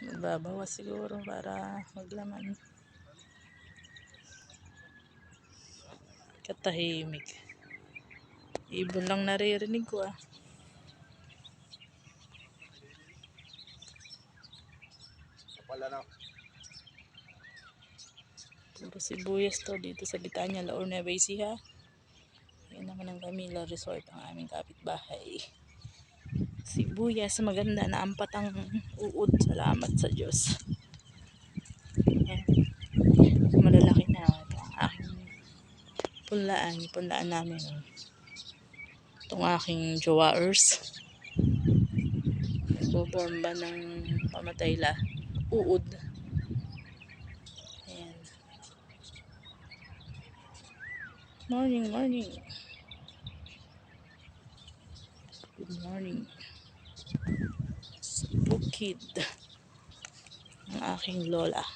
Magbabawas siguro para maglaman. Katahimik. Ibon lang naririnig ko ah. Puro sibuyas to dito sa Litanya, La Nueva Ecija. Yan naman ang Camila Resort, ang aming kapitbahay. Sibuyas, maganda na ampat ang uod. Salamat sa Diyos. Yan. Malalaki na. Ito ang aking punlaan namin. Itong aking jowaers. Bobomba ng pamatayla. Uod. Ayan. Morning, morning. Good morning. Bukid. Ang aking lola.